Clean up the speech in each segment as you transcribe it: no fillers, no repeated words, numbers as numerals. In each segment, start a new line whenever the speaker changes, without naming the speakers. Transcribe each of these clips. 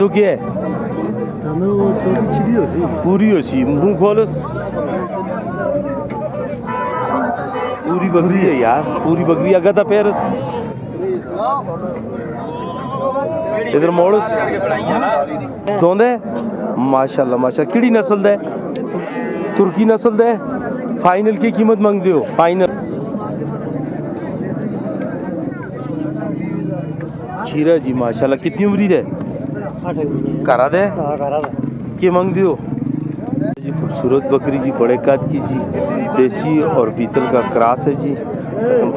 तो क्या है पूरी हो सी मुंह खोलो पूरी बकरी है यार पूरी बकरी अगर था पैरस इधर मोड़स दोंदे माशाल्लाह माशाल्लाह किड़ी नस्ल दे तुर्की नस्ल दे फाइनल की कीमत मांग दियो फाइनल खीरा जी माशाल्लाह कितनी उम्र है करा दे के मांग दियो जी खूबसूरत बकरी जी बड़े कद की जी देसी और बीतल का क्रॉस है जी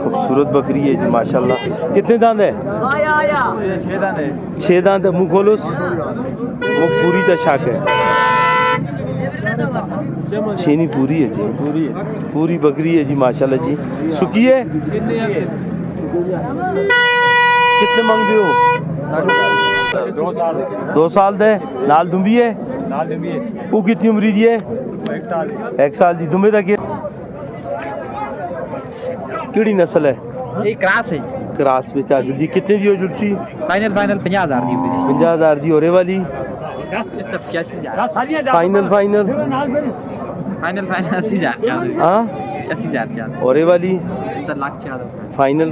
खूबसूरत बकरी है जी माशाल्लाह कितने दांत है 6 दांत है मुंह खोलो मुंह पूरी दशाक है छेनी पूरी है जी पूरी बकरी है जी माशाल्लाह जी सुखी है कितने मांग दियो 2 साल दे नाल दुंबी है वो कितनी उम्र दी है 1 साल दी दुंबे तक किड़ी नस्ल है
ये क्रास है
क्रास पे चार्ज दी कितने दी हो जुड़सी
फाइनल 50,000 दी
50,000 दी होरे वाली फाइनल
80,000
हाँ
80,000
होरे वाली
लाख
फाइनल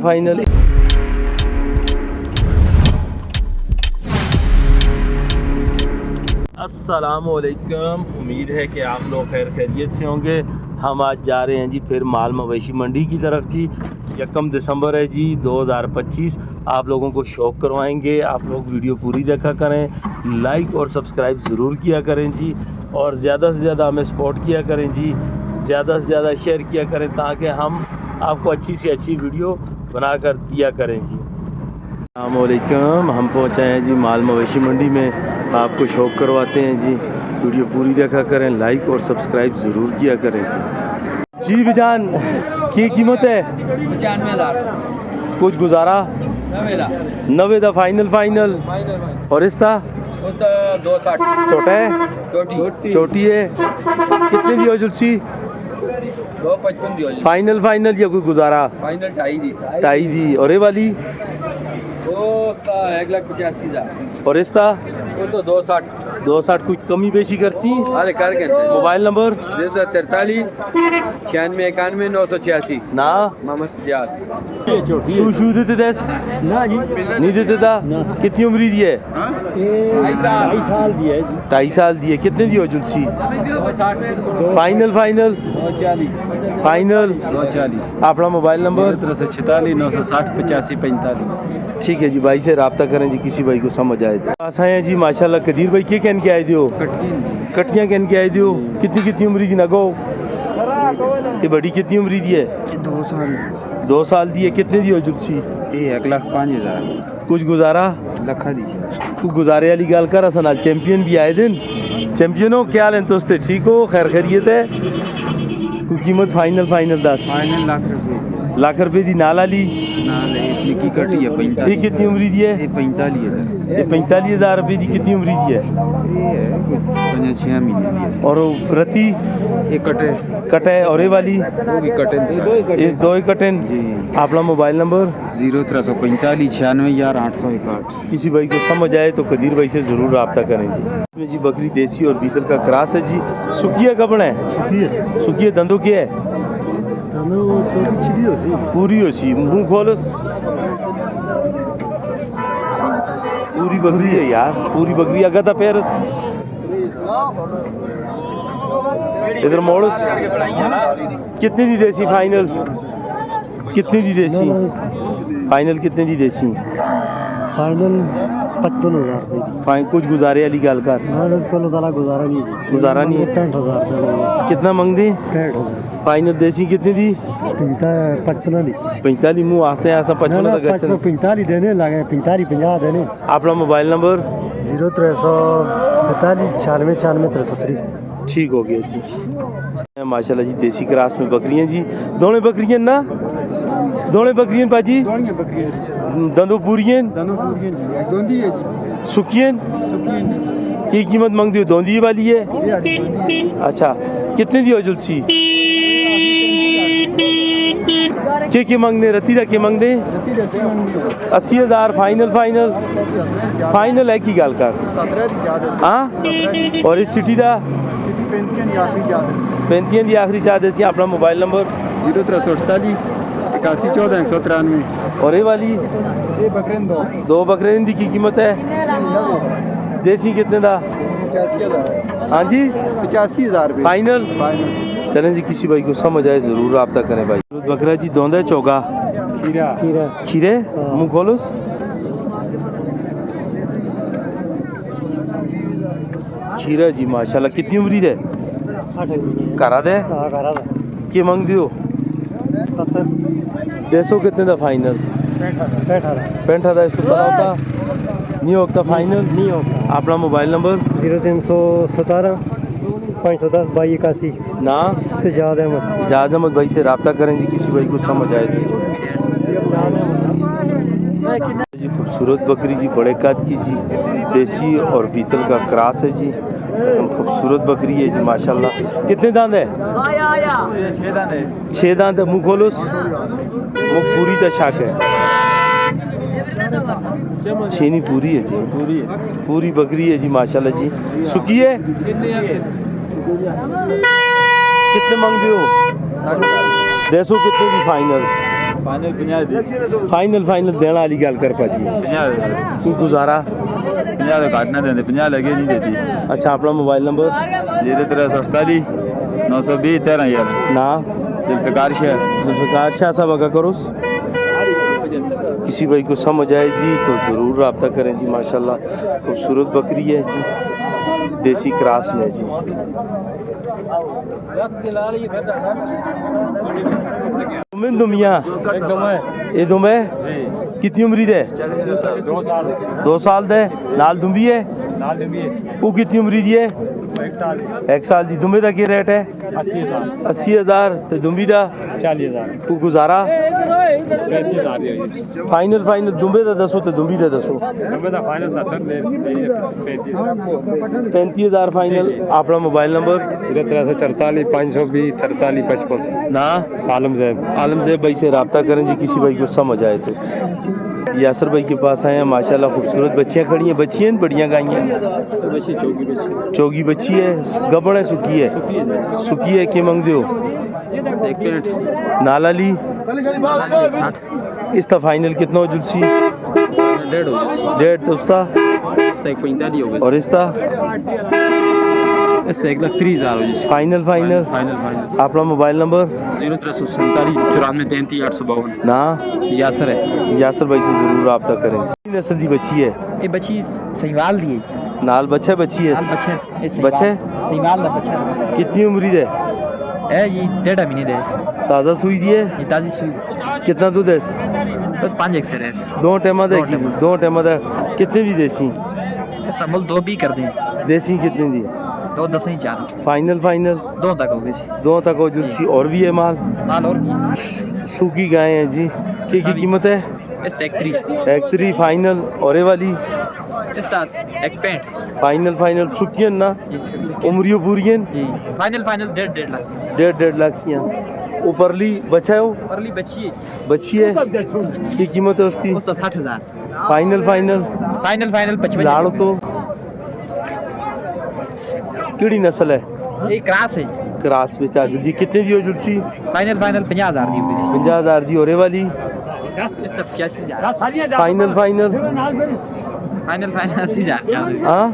अस्सलामुअलैकुम उम्मीद है कि आप लोग खैर खैरियत से होंगे। हम आज जा रहे हैं जी फिर माल मवेशी मंडी की तरफ जी 1 दिसंबर है जी 2025। आप लोगों को शौक़ करवाएंगे। आप लोग वीडियो पूरी देखा करें, लाइक और सब्सक्राइब ज़रूर किया करें जी और ज़्यादा से ज़्यादा हमें सपोर्ट किया करें जी, ज़्यादा से ज़्यादा शेयर किया करें ताकि हम आपको अच्छी से अच्छी वीडियो बना कर दिया करें जी। अस्सलामुअलैकुम, हम पहुँचे हैं जी माल मवेशी मंडी में। आपको शौक़ करवाते हैं जी, वीडियो पूरी देखा करें, लाइक और सब्सक्राइब ज़रूर किया करें जी। जी बिजान की कीमत है
95,000
कुछ गुजारा 90 दा फाइनल और इसका
260
छोटा है छोटी है कितने दी हो जुलसी
255 दी
फाइनल या कोई गुजारा
फाइनल
2.5 दी और ये वाली
वो 1,85,000
और इसका
वो तो 260
कुछ कमी बेशी कर सी।
अरे कर के
मोबाइल नंबर
43 96 91 986
ना
मोहम्मद सिजाद
शू देते दस
ना जी
नहीं देते था कितनी उम्र दी है
2.5 साल दी है जी
2.5 साल दी है कितने दी हो जुलसी फाइनल
240
अपना मोबाइल नंबर
46 960 85 45
ठीक है जी। भाई से रब्ता करें जी किसी भाई को समझ आए तो आसा है जी माशाल्लाह। कदीर भाई के कहन के आए दियो कटियाँ कहन के आए दियो कितनी उम्र दी नगो ये बड़ी कितनी उम्र दी है 2 साल दी है कितने दी हो जुलसी
1,05,000
कुछ गुजारा
लखा दी
तू गुजारे वाली गाल कर असन चैंपियन भी आए दिन चैंपियन हो क्या लें दोस्ते ठीक हो खैर खैरियत है कोई कीमत फाइनल 10
फाइनल
लाख रुपए दी नाला ली
की कटी है 45
कितनी उम्र दी है
45,000
ये 45,000 रुपए की कितनी उम्र दी है
5-6 महीने
और प्रति
ये
कटे और ये वाली
वो भी कटे
ये 2 ही कटेन अपना मोबाइल नंबर
0345 96 861
किसी भाई को समझ आए तो कदीर भाई से ज़रूर रब्ता करें जी। इसमें जी बकरी देसी और बीतल का क्रॉस है जी। सुखिया कपड़ा है सुखिया दंदों की है पूरी हो सी मुंह खोलो पूरी बकरी है यार पूरी बकरी अगर था पैरस इधर मोड़स कितनी दी देसी फाइनल कितनी दी देसी फाइनल कितने दी देसी
फाइनल 55,000 रुपये
फाइन कुछ गुजारे वाली गाल कर
गुजारा नहीं है
65,000
65,000
कितना मंग दी
65,000
फाइनल देसी कितनी दी 45 मुँह आते हैं 55 तक
45 देने लगे 45-50 देने।
अपना मोबाइल नंबर
0345 96 93
ठीक हो गया जी। माशाल्लाह जी देसी क्रॉस में बकरियां जी दोनों बकरियां ना दोनों बकरियां बाजी दंदो पूरियां सुखियन की कीमत मांग दी दोंदी वाली है अच्छा कितने दी हो जुलसी के मंगने रती दा के मंगने 80,000 फाइनल फाइनल फाइनल है की गल कर हाँ और इस चिट्ठी दा 35 दी आखिरी चाह देसी अपना मोबाइल नंबर
0348 81 14 193
और ये वाली दो बकरीन दी की कीमत है देसी कितने दा हाँ जी
85,000
फाइनल चलें जी किसी भाई को समझ आए जरूर रब्ता करें भाई बकरा जी दोंदा चौगा
खीरा
खीरे मुंह खोलोस खीरा जी माशाल्लाह कितनी उम्र है करा दे के मंग दियो 200 कितने दा फाइनल 65 इसको पता होता नहीं होता फाइनल
नहीं होता
अपना मोबाइल नंबर
0317 510 2281
ना
सजाद अहमद
इजाज़ अहमद भाई से रब्ता करें जी किसी भाई को समझ आए तो जी खूबसूरत बकरी जी बड़े कद की जी देसी और बीतल का क्रॉस है जी एकदम खूबसूरत बकरी है जी माशाल्लाह कितने दांत है 6 दांत है मुँह खोलो मुँह पूरी तशाक है छेनी पूरी है जी पूरी बकरी है जी माशाल्लाह जी सुखी है कितने मंग हो 200 कितने की फाइनल फाइनल देने वाली गल कर पाजी कोई गुजारा
50 घट ना देंगे 50 लगे नहीं देती
अच्छा अपना मोबाइल नंबर
0348 920 13,000
ना
जुल्फ़िकार
शाह साहब आगा करो किसी भाई को समझ आए जी तो ज़रूर रब्ता करें जी माशाल्लाह खूबसूरत बकरी है जी देसी क्रॉस में जी दुमिया ये दुमे कितनी उम्र है 2 साल दे नाल दुम्बी है वो कितनी उम्र दी है 1 साल दी दुम्बे का क्या रेट है 80,000 तो दुम्बी का
40,000
वो गुजारा फाइनल दुम्बे का दसो तो दुम्बी का दसो 35,000 फाइनल अपना मोबाइल नंबर
0344 520 43 55
ना
आलम
आलम भाई से रब्ता करें जी किसी भाई को समझ आए तो यासर भाई के पास आए हैं माशाल्लाह खूबसूरत बच्चियाँ खड़ी हैं बच्चियाँ बढ़िया गाइयाँ चौगी बच्ची है गबड़ है सुखी है के मंग दो नाला ली इसका फाइनल कितना हो जुलसी 1.5 तो उसका और इसका
1,30,000
फाइनल अपना मोबाइल नंबर
0347 94 33 852
ना
यासर है
यासर भाई से जरूर रब्ता करें नस्ल की बच्ची है
ये बच्ची सहीवाल दी
नाल बच्चा बच्ची है बच्चे
सहीवाल दा बच्चा
कितनी उम्र है
ये 1.5 महीने दे
ताज़ा सुई दी है
ये ताजी सुई
कितना दूध है
तो 5 एक से रहे
2 टाइम दा कितने दी देसी
इस्तांबुल 2 भी कर दें
देसी कितने दी
2 10 ही 4
फाइनल
2 तक हो गई
2 तक हो जुलसी और भी है माल
और की
सूखी गाय है जी की कीमत है
इस टैक्ट्री
एक 3 फाइनल और ये वाली
इसका एक पेंट
फाइनल सूखी ना उम्रियो पूरी
जी फाइनल 1.5 लाख
1.5 लाख की ऊपरली बच्चा है वो
परली
बच्ची है की कीमत है उसकी
उसका 60,000
फाइनल
55
लाड़ो तो किड़ी नस्ल है
ये क्रॉस है
क्रॉस पे चार्ज दी कितने दी हो जुलसी
फाइनल 50,000 दी हुई
50,000 दी और ये वाली
इसका 85,000
फाइनल
80,000
हाँ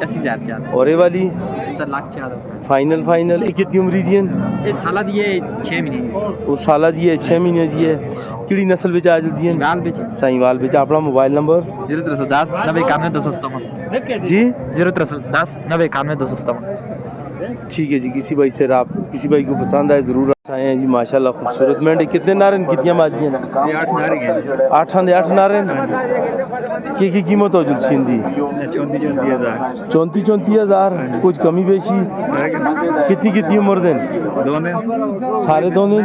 80,000
और ये वाली
इसका लाख 4
फाइनल ये कितनी उम्र दी है
ये साला दिए 6 महीने
वो साला दी है 6 महीने दी है किड़ी नस्ल पे चार्ज दी है
गाल बेचे
साईवाल पे अपना मोबाइल नंबर
0310 90 91 257
जी
0310 90 91 257
ठीक है जी किसी भाई को पसंद आए जरूर आए हैं जी माशाल्लाह खूबसूरत मेंढे कितने नारन कितनी मादियां
8 नारे हैं
8 नारन की कीमत हो जुलसी दी 34,000 कुछ कमी बेशी कितनी उम्र देन सारे दोने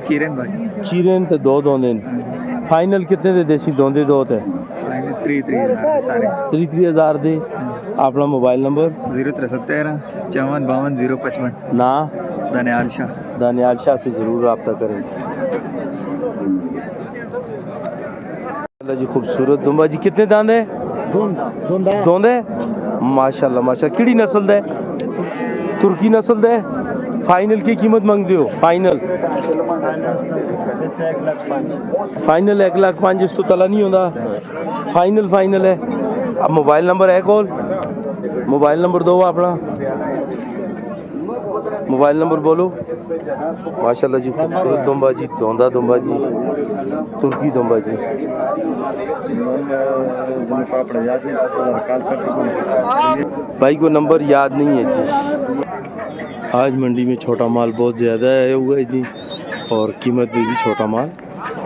खीरेन तो 2 दिन फाइनल कितने दे देसी दोंदे 2 थे 3,000 दे अपना मोबाइल नंबर
0317 54 52 055
ना
दनियाल शाह
दानियाल शाह से ज़रूर रब्ता करें जी। अल्लाह जी खूबसूरत दुम्बा जी, कितने दांद है? दोंद है माशाल्लाह माशाल्लाह। किड़ी नस्ल दे? तुर्की नस्ल दे। फाइनल की कीमत मंग दियो? फाइनल 1,05,000 इस तो तला नहीं होता। फाइनल है। अब मोबाइल नंबर है कॉल, मोबाइल नंबर दो अपना, मोबाइल नंबर बोलो। माशाल्लाह जी खूबसूरत दुम्बा जी, धोंदा दुम्बा जी, तुर्की दुम्बा जी। भाई को नंबर याद नहीं है जी। आज मंडी में छोटा माल बहुत ज़्यादा आया हुआ है जी, और कीमत में भी छोटा माल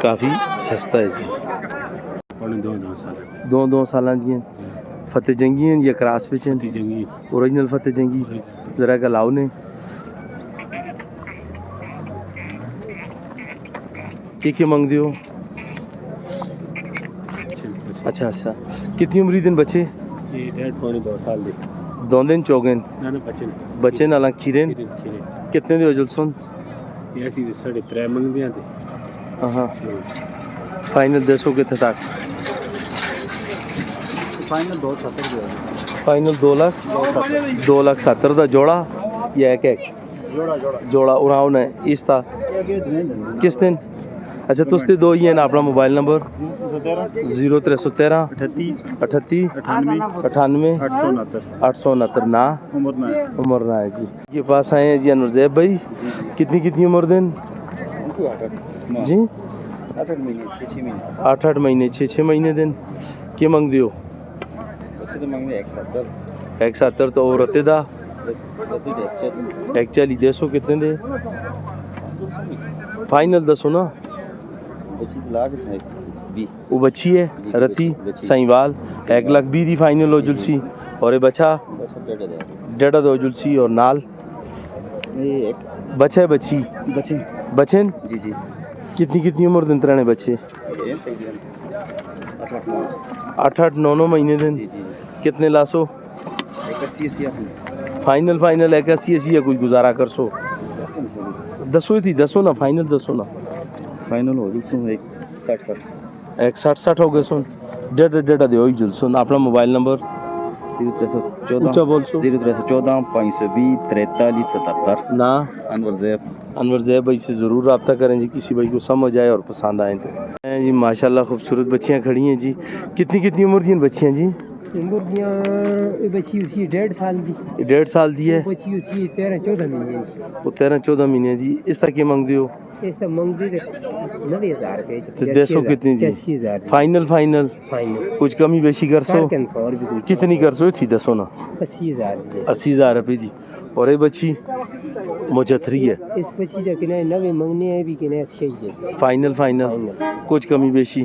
काफ़ी सस्ता है जी। दो साल जी फतेह जंगी हैं या क्रॉस पे हैं? ओरिजिनल फतेह जंगी। ज़रा का लाओ ने के मंग दियो? अच्छा कितनी उम्री दिन बच्चे?
2 साल दी।
2 दिन चौगन बच्चे नाला खीरेन कितने दे जुल सुन?
3.5 मंगदे हैं।
हाँ फाइनल 200 कितने तक?
फाइनल 270
फाइनल 2,70,000 का जोड़ा या एक जोड़ा उड़ाओ ने इस ता किस दिन? अच्छा तुस दो ही हैं ना। अपना मोबाइल नंबर 0313 38 98 869 ना उमर ना है जी। के पास आए हैं जी अनुरजैब भाई। कितनी उम्र दिन जी? 8 महीने 6 महीने दिन के मंग दियो? 170 तो औरत दा 140 200 कितने दे? फाइनल दसो ना। वो बच्ची है रती साईवाल 1,20,000 दी फाइनल हो जुलसी, और ये बच्चा 1.5 हो जुलसी, और नाल बच्चा है बच्चन
जी
कितनी उम्र दिन तराने बच्चे? 8-9 महीने दिन। कितने लासो?
81
फाइनल 81 कोई गुजारा कर सो? दसो ना फाइनल दसो ना।
फाइनल हो जुलसुन
160 हो गए सुन। 1.5 दे जुल सुन। अपना मोबाइल नंबर
0314 0314 520 43 77
ना
अनवर
जैब भाई से ज़रूर रब्ता करें जी, किसी भाई को समझ आए और पसंद आए तो जी। माशाल्लाह खूबसूरत बच्चियाँ खड़ी हैं जी। कितनी उम्र की बच्चियाँ जी?
मुर्गियाँ बची उसी 1.5 साल की।
1.5 साल दी है।
बची उसी 13-14 महीने की।
वो 13-14 महीने जी। इस तक के मंग दियो?
इस तक मंग दी 90,000 रुपये।
तो 200 कितनी जी?
80,000
फाइनल कुछ कमी बेशी कर सो? कितनी कर सो थी दसो ना। 80,000 रुपये जी। और ये बच्ची मुजथरी है।
इस बच्ची का किनारे 90 मंगने हैं भी किनारे सही है।
फाइनल कुछ कमी बेशी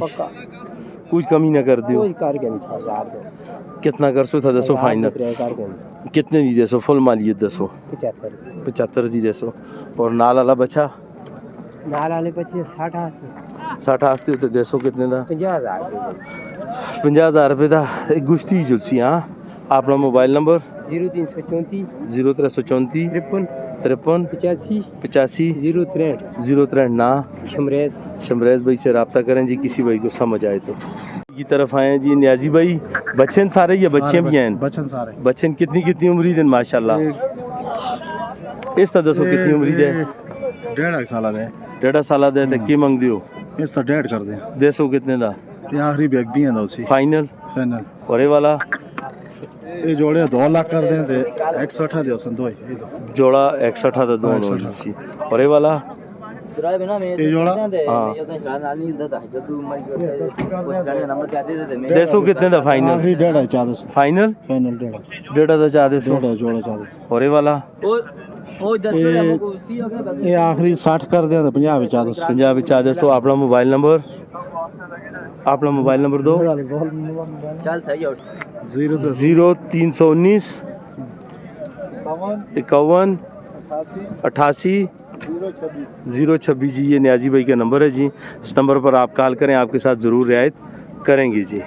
कुछ कमी ना कर दियो? कितना कर सो था दसो फाइनल? कितने दी दसो? फुल मालियत दसो? 75 दी दसो। और नाल वाला बच्चा?
नाल वाले बच्चे
60 तो दसो कितने दा? 50,000 रुपये दा एक गुश्ती जुलसी। हाँ अपना मोबाइल नंबर
0334
0334 53 85 063 ना शमरेज भाई से रब्ता करें जी, किसी भाई को समझ आए तो। की तरफ आए हैं जी न्याजी भाई। बच्चन सारे या बच्चियां भी हैं? बच्चन कितनी उम्री दिन माशाल्लाह? इस तरह दसो कितनी उम्री दे? 1.5 साल दे की मंग दियो?
इस तो 1.5 कर दे।
200 कितने दा?
आखिरी बैग दी है उसी
फाइनल। और ये वाला
ये जोड़े 2 लाख कर दें ते 160 दे उसन दो
जोड़ा 160 दा दोनों जी। और ये वाला
ये जोड़ा
हाँ 200 कितने दा फाइनल?
आखिरी 1.5 चाहते
फाइनल 1.5 दा चाहते सो।
जोड़ा चाहते।
और ये वाला
ये आखिरी 60 कर दे तो 50 चाहते
50 चाहते सो। अपना मोबाइल नंबर दो। 0319 51 88 026 जी। ये न्याजी भाई का नंबर है जी। इस नंबर पर आप कॉल करें, आपके साथ ज़रूर रियायत करेंगे जी।